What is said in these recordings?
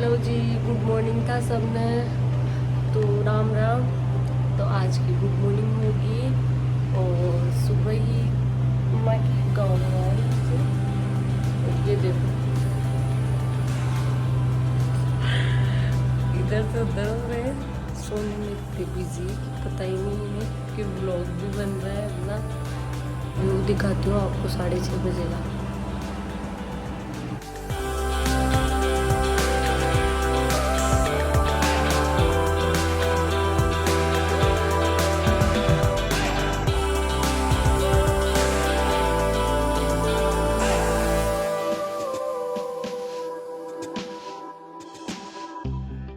Hello जी, good morning था सबने। तो राम राम। तो आज की गुड मॉर्निंग होगी और सुबह ही माँ की गाँव में आई थी। और ये देखो इधर से उधर हो रहे हैं, सोने में इतने बिजी कि पता ही नहीं है कि व्लॉग भी बन रहा है अपना। व्यू दिखाती हूँ आपको 6:30 बजे का।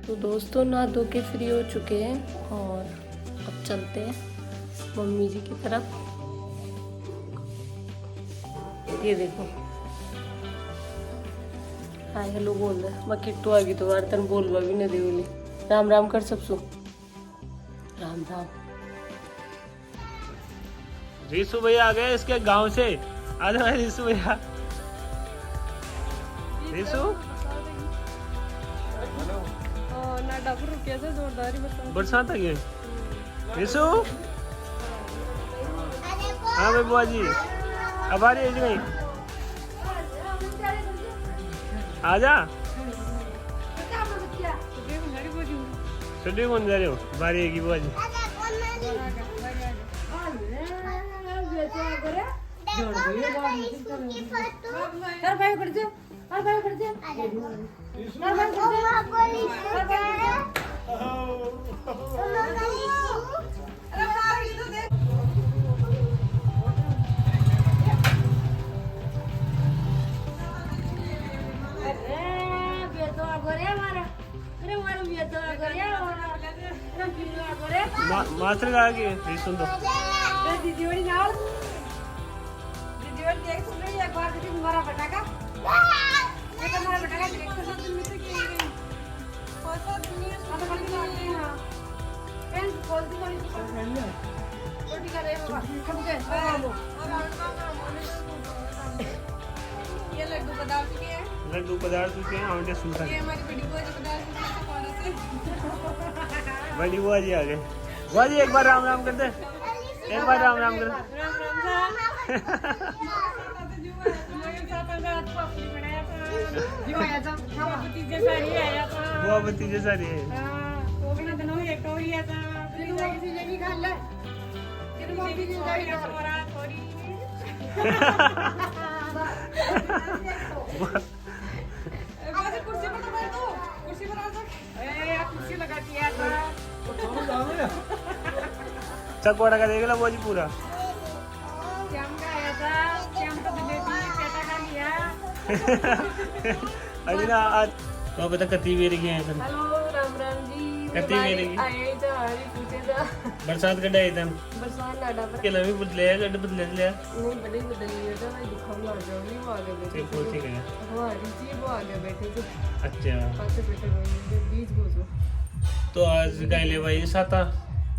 तो दोस्तों नहा धो के फ्री हो चुके हैं और अब चलते हैं मम्मी जी की तरफ। ये देखो हाय हेलो बोल रहे मैं किट्टू आ गई तो वार्तन बोलवा भी नहीं बोली। राम राम कर सबसु राम राम। रीसू भैया आ गए इसके गांव से। आ जाओ रीसू भैया। रीसू बरसात आ गई। रीसू हाँ भाई बुआ जी अब आ रही है नहीं। आजा छुट्टी कौन जा रही हो बारी की बुआ जी। मास्टर का आगे सुन दो। दीदी वाली नाल दीदी वाली देख सुन रही है एक बार दीदी तुम्हारा फटाका ये तो हमारा फटाका देख तो सब तुम से की गई पता दुनिया सब खाली मारते हैं। हां पेन खोल दी वाली छोटी कर रहे बाबा कब के ये लड्डू पदार्थ के हैं। लड्डू पदार्थ के हैं आंटे सुनता ये हमारी बड़ी बुआ जी पदार्थ के कौन से बड़ी बुआ जी आ गए। बुआ जी एक बार राम राम कर दे। एक बार राम राम कर। बुआ भतीजे सारी है। चकवाड़ा का देख लो बुआ जी पूरा। अरे ना आज तो बता कती वेरी गए हैं। हेलो राम राम जी। कती वेरी की आए जा हरी पूछे जा बरसात कटा है तन बरसात लाडा पर के लवी बदले गड्ढ बदले ले नहीं बड़ी बदली है। भाई दिखाऊंगा आ जाओ नहीं वो आगे बैठे ठीक हो ठीक है। हमारी जी वो आगे बैठे थे अच्छा पास बैठे हुए बीच घुसो। तो आज गाय ले भाई साता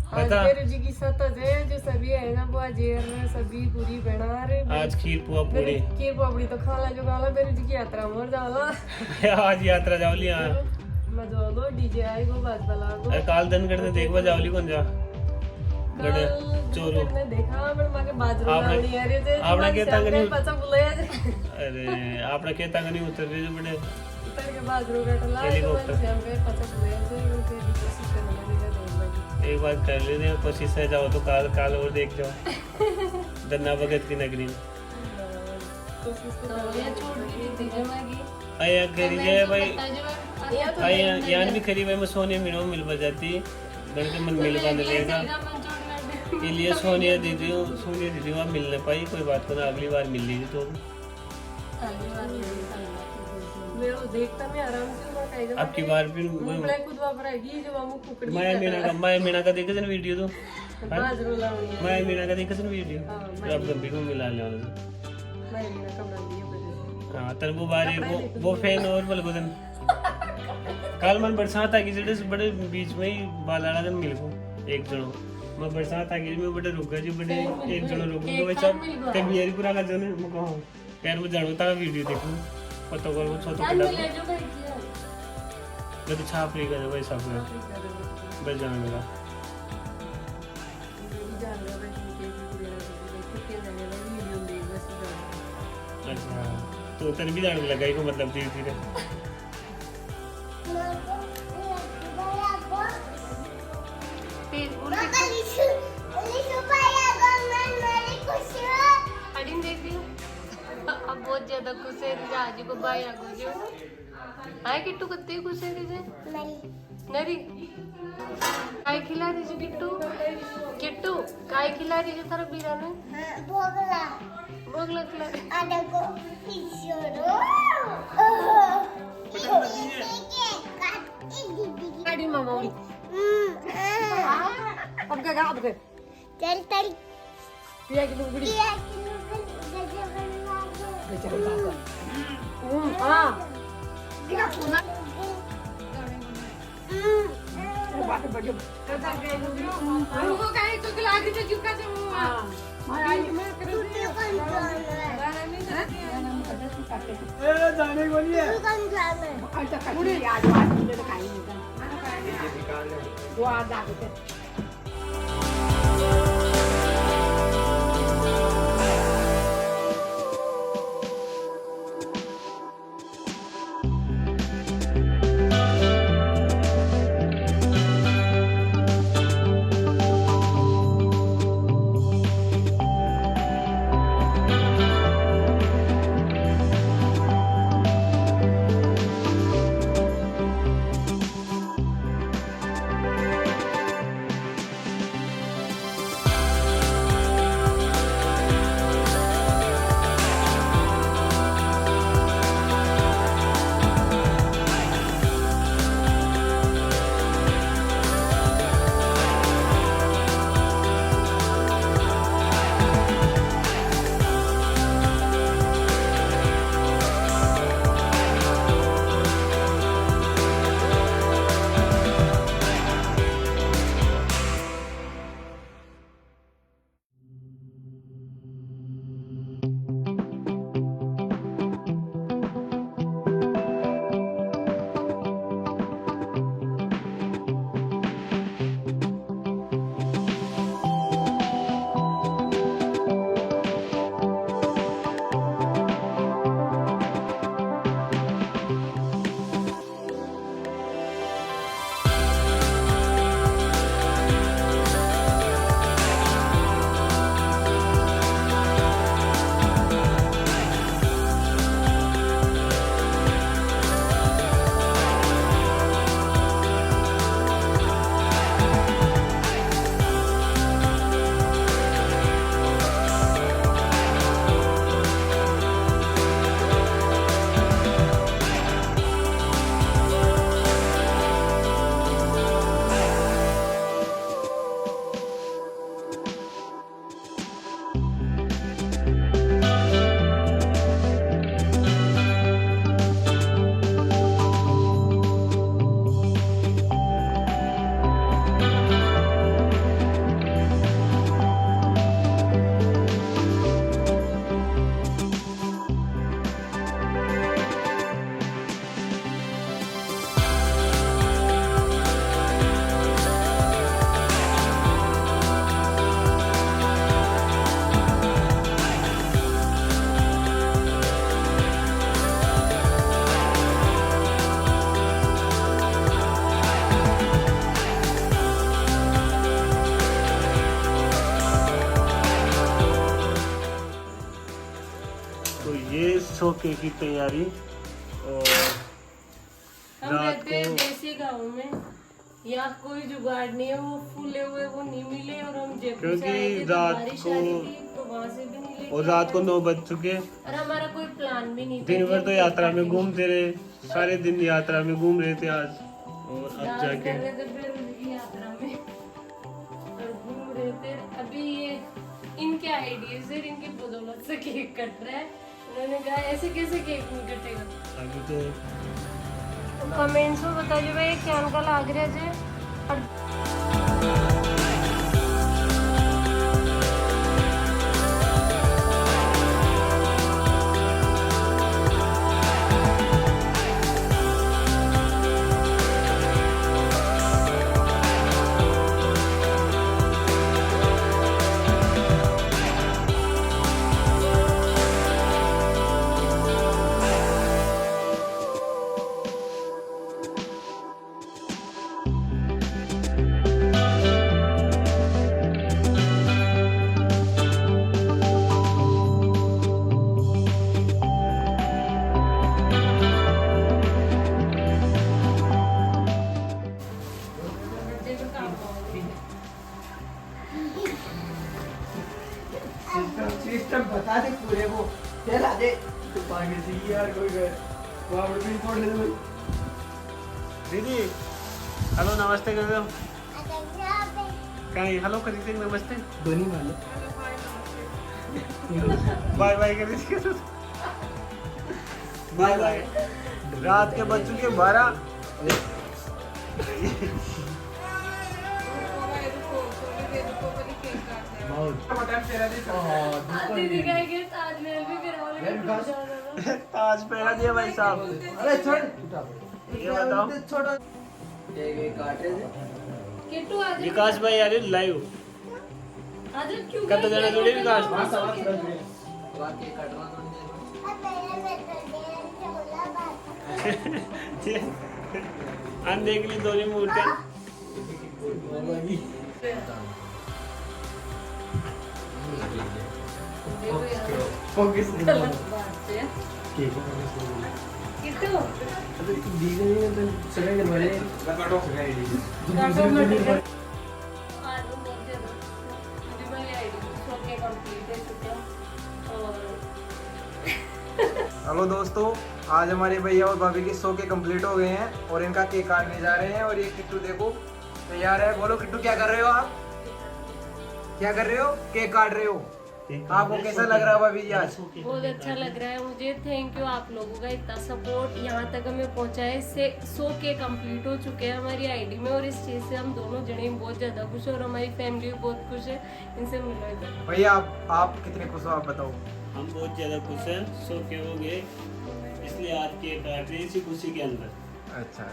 आज पता तेरे जी की सतत है जो सभी है ना बुआ जेर में सभी पूरी बना रहे। आज खीर पुआ पूरी खीर पापड़ी तो खाला जो गाला मेरे जी की यात्रा मर जाला। आज यात्रा जावली हां मैं जो लो डीजे आएगो बाज बला को काल दिन करते देखवा जावली कौन जा गड़े चोरो ने देखा पर माके बाजरो लावणी आ रहे थे आपने केता करी पचा बुलाया। अरे आपने केता करी उतर रहे जो बड़े उतर के बाजरो कटला तो शाम पे पचा बुलाया थे उनसे कोशिश करने लगे दो। एक बार कर लेते हैं कोशिश से जाओ तो काल काल और देख जाओ दन्ना भगत की नगरी कोशिश तो ये छोड़ के दीजिए मागी आया करी जाए भाई आया यान भी खरी भाई मैं सोनिया मिलो मिल बजाती घर के मन मिल बन लेगा के लिए सोनिया दीदी वहाँ मिल नहीं पाई। कोई बात को ना अगली बार मिल लीजिए तो देखता मैं आराम से अब की बार फिर माया मीना का देखे थे वीडियो तो माया मीना का देखे थे वीडियो फिर आप गंभी को मिला ले हाँ तर वो बारे वो फैन और बोल गोदन कल मन बरसात आ गई बड़े बीच में ही बालाड़ा दिन मिल को एक जनो मैं बरसात आ गई मैं बड़े रुक गया जी बड़े एक जनो रुक गया बच्चा ते बियारी पूरा का जने मैं कहूं खैर वो जानो ता वीडियो देखूं पता कर वो छोटा पड़ा मैं तो छाप नहीं कर वैसा पूरा बस जाने लगा। अच्छा तो तेरे भी जाने लगा को मतलब धीरे धीरे। अब बहुत ज्यादा खुश है राजू को भाई आगो जो हाय किट्टू कितने खुश है तुझे नरी काय खिला रही जो किट्टू किट्टू काय खिला रही जो तेरा बीरा ने भोगला खिला गाड़ी मामा उड़ी अब क्या अब क्या चल चल पिया की लुगड़ी हाँ बात बढ़िया उनको कहे तो लाग रही है जुका से मैं जाने को नहीं है अच्छा कड़ी याद बात मुझे तो खाई नहीं वो आ जाते सोके की तैयारी। और हम रहते हैं देसी गांव में, यहाँ कोई जुगाड़ नहीं है, वो फूले हुए वो नहीं मिले। और हम जयपुर से आए थे तो बारिश आ रही थी तो वहाँ से भी नहीं और रात को 9 बज चुके और हमारा कोई प्लान भी नहीं था। दिन भर तो यात्रा में घूमते रहे, सारे दिन यात्रा में घूम रहे थे आज। और अब डांस जाके कर रहे थे फिर यात्रा में और घूम रहे थे। अभी ये इनके आइडिया से इनकी बदौलत से केक कट रहा है। उन्होंने कहा ऐसे कैसे केक नहीं कटेगा। अभी तो कमेंट्स में बताइए भाई क्या उनका लग रहा है और सब बता दे पूरे वो चला दे तू पागल सी यार कोई गए वहां पर भी फोड़ ले भाई दीदी हेलो नमस्ते कर दो कहीं हेलो कर दीजिए नमस्ते धोनी वाले बाय बाय कर दीजिए बाय बाय रात के बज चुके 12 दीदी कहेंगे ताजमहल भी गिरा ताज पहना दिया भाई साहब अरे छोड़ उठा ये बताओ छोड़ ये काटे दे किट्टू आज विकास भाई यार लाइव आज क्यों कत जरा जोड़ी विकास वाके काटना अन देख ली दोनों मूर्ति फोकस किट्टू दीदी ने तो सगळे वाले काटो काटो मत आज बहुत ज्यादा मुझे मेरी आईडी सो के कंप्लीट है चुका और हेलो दोस्तों, आज हमारे भैया और भाभी की 100 के कंप्लीट हो गए हैं और इनका केक काटने जा रहे हैं। और ये किट्टू देखो तैयार है। बोलो किट्टू क्या कर रहे हो आप? क्या कर रहे हो? केक काट रहे हो। आपको कैसा लग रहा है भाभी जी आज? बहुत अच्छा लग रहा है मुझे। थैंक यू आप लोगों का इतना सपोर्ट यहाँ तक हमें पहुँचा है। इससे 100 के कंप्लीट हो चुके हैं हमारी आईडी में और इस चीज़ से हम दोनों जने बहुत ज़्यादा खुश हैं और हमारी फैमिली भी बहुत खुश है। इनसे मिलना है भैया आप कितने खुश हो आप बताओ? हम बहुत ज्यादा खुश हैं 100 के हो गए इसलिए आज केक काट रहे हैं इसी खुशी के अंदर। अच्छा।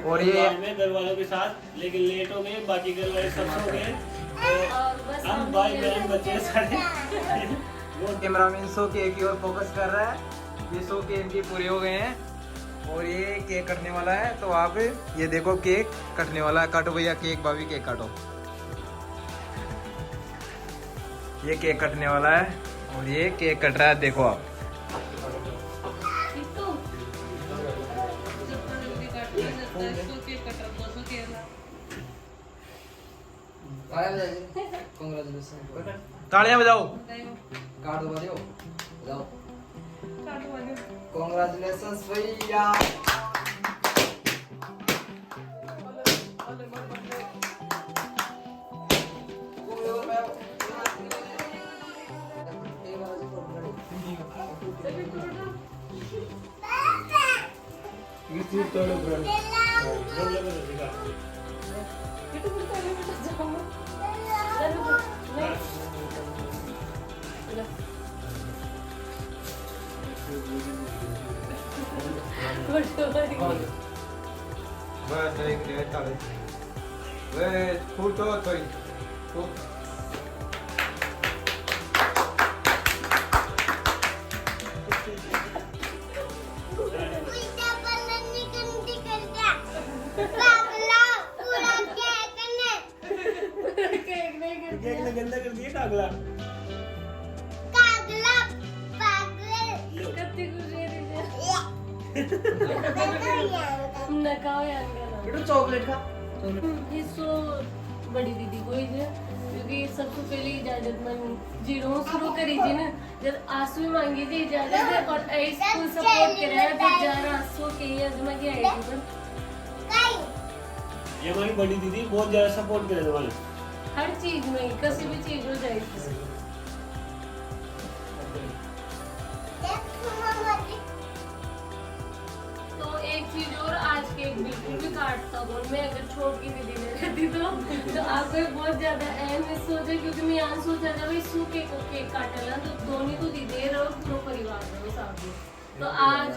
और ये में घर वालों के साथ लेकिन लेट हो गए बाकी घर वाले सब सो गए और बस हम भाई बहन बच्चे सारे वो कैमरामैन 100 के की ओर फोकस कर रहा है। ये 100 के इनके पूरे हो गए हैं और ये केक कटने वाला है। तो आप ये देखो केक कटने वाला है। काटो भैया केक, भाभी केक काटो। ये केक कटने वाला है और ये केक कट रहा है, देखो आप। तालियां बजाओ। काट दो भाइयों जाओ कांग्रेचुलेशंस भैया केक ने गंदा कर दिया कागला कितनी खुशी है नकाओ यार बेटू चॉकलेट खा ये सो बड़ी दीदी को ही है क्योंकि सबसे पहले इजाजत जीरो शुरू करी थी ना जब आंसू मांगी थी इजाजत और स्कूल सपोर्ट कराया तो जा रहा सो के अजमा की आईडी पर ये हमारी बड़ी दीदी बहुत ज्यादा सपोर्ट करे वाले हर चीज में किसी भी चीज हो जाए। तो एक चीज और आज केक बिल्कुल भी काटता हूँ मैं अगर छोट की दीदी ने रहती तो आपको बहुत ज्यादा अहम है सोचा क्योंकि मैं यहाँ सोचा था भाई सू केक काटला तो दोनों तो दीदी रहो पूरा परिवार रहो साथ में। तो आज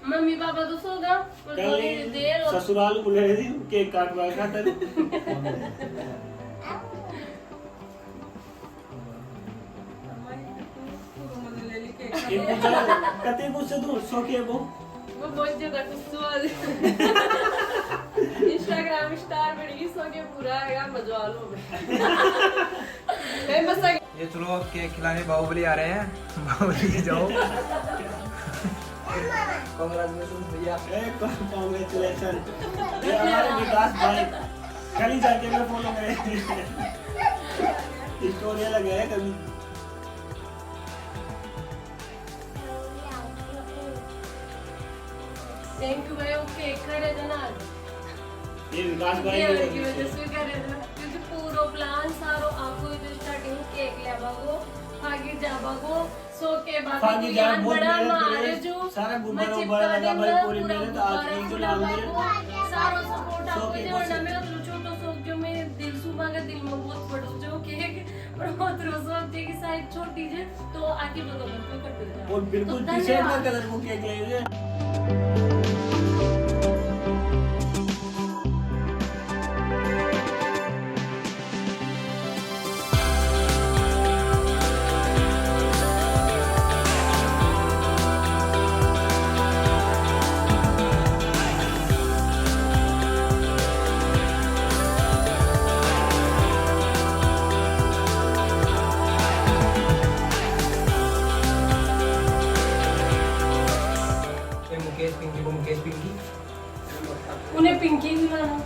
मम्मी पापा तो सोगा और दोनों देर और ससुराल बुले थी केक काटवा खाता ये पूछा कते पूछे तू सो के वो बहुत जगह गुस्सा इंस्टाग्राम स्टार बड़ी सो के पूरा है मजा लो फेमस है ये चलो अब केक खिलाने बाहुबली आ रहे हैं। बाहुबली जाओ। कांग्रेचुलेशंस भैया कांग्रेचुलेशन ये हमारे विकास भाई कल ही जाके मैं फॉलो करे स्टोरी लगे है कभी थैंक यू भाई। वो केक करे थे ना ये विकास भाई ये की वजह से करे थे क्योंकि पूरा प्लान सारो आपको जो स्टार्टिंग केक लेबागो फागी जाबागो सो के बाद फागी जा यान बहुत बड़ा मेहनत मारे करे, जो सारा गुब्बारा मैं उब्बारा चिपका लगा भाई, देंगे, पूरी पूरा मेहनत आज गुब्बारा की जो गुलाब नाम भाई को सारो सपोर्ट सो आपको के जो बस। ना मैं तो छोटो सो जो मेरे दिल सुबह का दिल में बहुत बड़ो जो केक और बहुत रोसो की साइज छोटी जे तो आके बगल में कट जाए और बिल्कुल तो टी शर्ट धन्यवाद। का कलर को केक ले लीजिए। ये मुकेश पिंकी को मुकेश पिंकी। उन्हें पिंकी भी मानो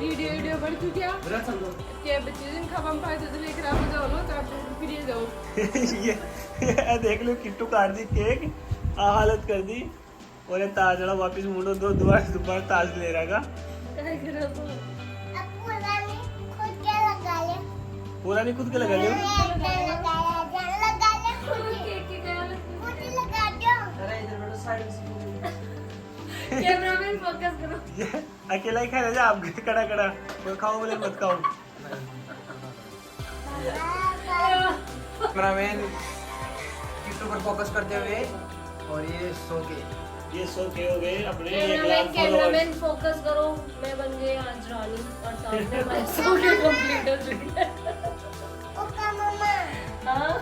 वीडियो बड़ी तू क्या के बच्चे दिन खबम पाए तो लेकर आप जाओ ना तो आप फिर जाओ ये देख लो किट्टू काट दी केक आ हालत कर दी और ये ताज वाला वापस मुड़ो दो दोबारा ताज ले रहा काय करो तो पूरा नहीं खुद के लगा लियो। केक की गया अरे इधर बैठो साइड से। कैमरामैन फोकस करो ये अकेला ही खा जा आप कड़ा कड़ा कोई खाओ बोले मत खाओ। कैमरामैन किट्टू पर फोकस करते हुए और ये सो के हो गए अपने 1 लाख फॉलोअर्स। कैमरामैन फोकस करो। मैं बन गई आज रानी और सामने हमारे सो के कंप्लीट हो चुकी है। हाँ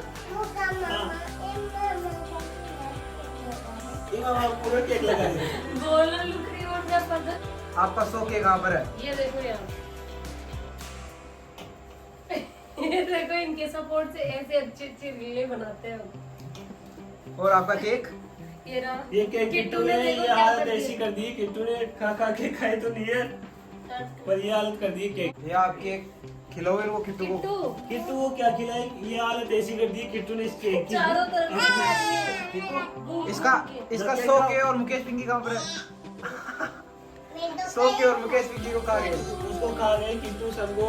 ये मामा पूरा केक लगा दिया। बोलो लुकड़ी और क्या पता। आपका सो के कहाँ पर है? ये देखो यार ये देखो इनके सपोर्ट से ऐसे अच्छी अच्छी रीलें बनाते हैं हम। और आपका केक? ये रहा ये केक किट्टू ने देखो ये क्या हालत कर दी। ऐसी कर दी। किट्टू ने खा के खाए तो नहीं है पर ये हालत कर दी केक। ये आप केक खिलाओगे वो किट्टू को? किट्टू किट्टू को क्या खिलाए ये हालत ऐसी कर दी किट्टू ने इस केक की। चारों तरफ से इसका सो के और मुकेश पिंकी कहाँ पर है? सो के और मुकेश पिंकी को खा गए। उसको खा गए किट्टू सबको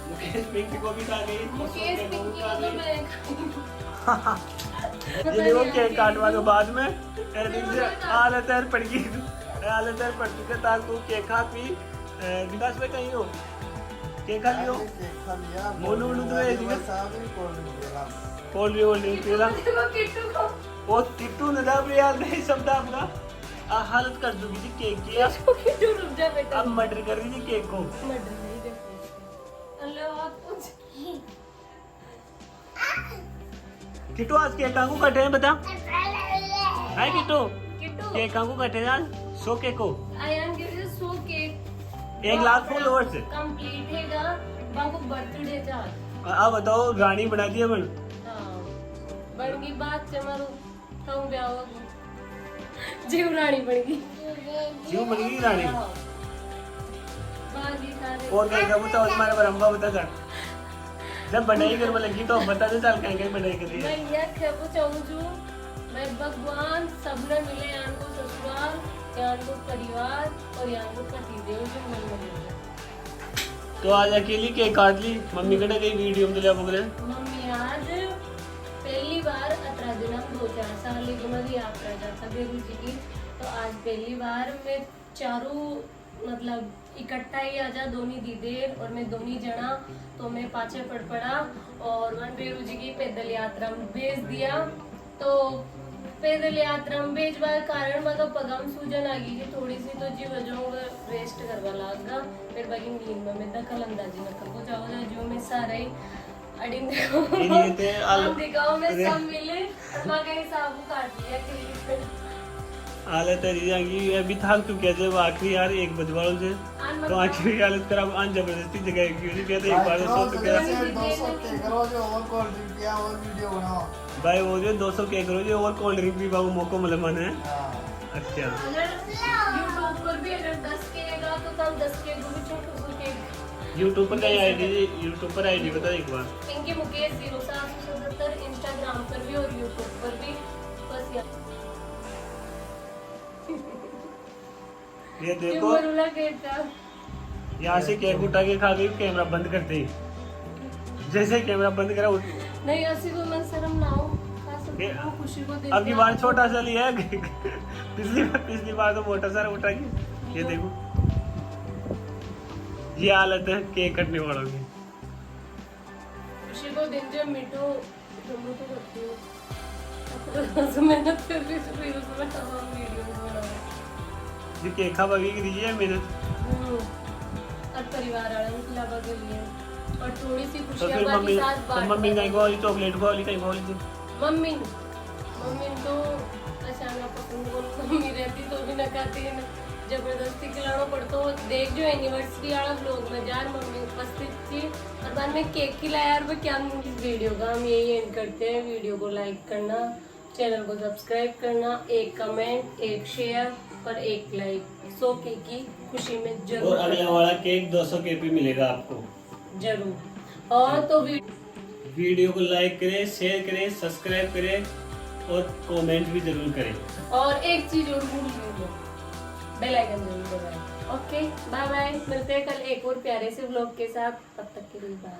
मुकेश पिंकी को भी खा गई। मुकेश सो के को भी पिंकी खा को तो गई। मैं ये देखो केक काटवा के बाद में एडिटिंग से हालत है पड़ गई हालत है पड़ चुके ताकि केक खा पी विकास में कहीं हो केक खा लियो मोनू मोनू तो है कोल्ड ड्रिंक पीला देखो किट्टू को वो किट्टू ने दाब याद नहीं सब आपका हालत कर चुकी थी केक की। देखो किट्टू रुक जा बेटा। अब मर्डर कर रही थी केक को। मर्डर नहीं देखो अल्लाह कुछ किट्टू आज केक काकू कटे हैं बता है किट्टू किट्टू केक काकू कटे हैं आज सो केक को आयन के सो केक 1 लाख फॉलोअर्स कंप्लीट हैगा बाबू बर्थडे जा। अब बताओ रानी बना दी बन हाँ बन गई बात चमारो कहूँ ब्याह जीव रानी बन गई। क्यों बन गई रानी बागी सारे और कहीं बताओ तुम्हारे बरम्बा बता कर जब बनाई कर लगी तो बता दे चल कहीं बनाई कर मैं ये कहूँ चाहूँ छू मैं भगवान सबने मिले यान को ससुराल यान को परिवार और यान को पति देव जो मन में मिले। तो आज अकेली केक काट ली मम्मी कने गई वीडियो में तो लिया बोले मम्मी आज पहली बार 18 दिन हम 2-4 साल लेकिन मैं यात्रा जाता बेगू जी की तो आज पहली बार मैं चारों मतलब इकट्ठा ही आजा दोनी दीदेर और मैं दोनी जना तो मैं पाछे पड़ पड़ा और वन रेरू जी की पैदल यात्रा में भेज दिया। तो पैदल यात्रा में भेजवा कारण मतलब पगम सूजन आ गई थी थोड़ी सी, तो जी वजह रेस्ट करवा लगा। फिर बाकी नींद में मैं दखल अंदाजी न कर जाओ जो मैं सारे अडिंग दिखाओ में सब मिले और मैं कहीं साबू काट लिया कि हालत है जाएंगी अभी थक चुके थे आखिरी यार 1 बजे वालों से, तो आखिरी हालत खराब आन जबरदस्ती जगह क्यों कहते एक बार सो तो क्या 200 के करो जो और कोल्ड ड्रिंक पिया और वीडियो बनाओ भाई वो जो 200 के करो जो और कोल्ड ड्रिंक भी बाबू मौको मिले मन है। अच्छा अगर यूट्यूब पर भी अगर 10 के का तो कम 10 के को भी छोटू के यूट्यूब पर क्या आईडी, यूट्यूब पर आईडी बता एक बार। पिंकी मुकेश 0777 इंस्टाग्राम पर भी और यूट्यूब पर भी। बस यार ये देखो मरुला कहता यहाँ से केक उठा के खा गई, कैमरा बंद करते ही जैसे कैमरा बंद करा उठ नहीं ऐसी कोई मन शर्म ना हो, खा सकते हो, खुशी को देख अब की बार छोटा सा लिया है पिछली बार तो मोटा सारा उठा के। ये देखो ये हालत है केक कटने वालों की। खुशी को दिन जो मिठो तुम तो करती हो मेहनत कर रही थी उसमें तमाम वीडियो बना ये केक खा बाकी की दीजिए मेहनत, और परिवार वालों के अलावा के लिए और थोड़ी सी तो खुशियां फिर बाकी मम्मी साथ तो बांट मम्मी कहीं वाली चॉकलेट वाली कहीं वाली थी। मम्मी तो अचानक पसंद मम्मी रहती तो भी ना खाती है ना, जबरदस्ती खिलाना पड़ता हो। देख जो एनिवर्सरी वाला व्लॉग में यार मम्मी उपस्थित थी और बाद में केक खिलाया यार। वो क्या इस वीडियो का हम यही एंड करते हैं। वीडियो को लाइक करना, चैनल को सब्सक्राइब करना, एक कमेंट, एक शेयर और एक लाइक 100 के की खुशी में और जरूर अगला वाला केक 200 के पे मिलेगा आपको जरूर। और तो वीडियो को लाइक करें, शेयर करें, सब्सक्राइब करें और कमेंट भी जरूर करें। और एक चीज और भूल गई, बेल आइकन जरूर दबाएं। ओके बाय बाय, मिलते हैं कल एक और प्यारे से व्लॉग के साथ, तब तक के लिए बाय।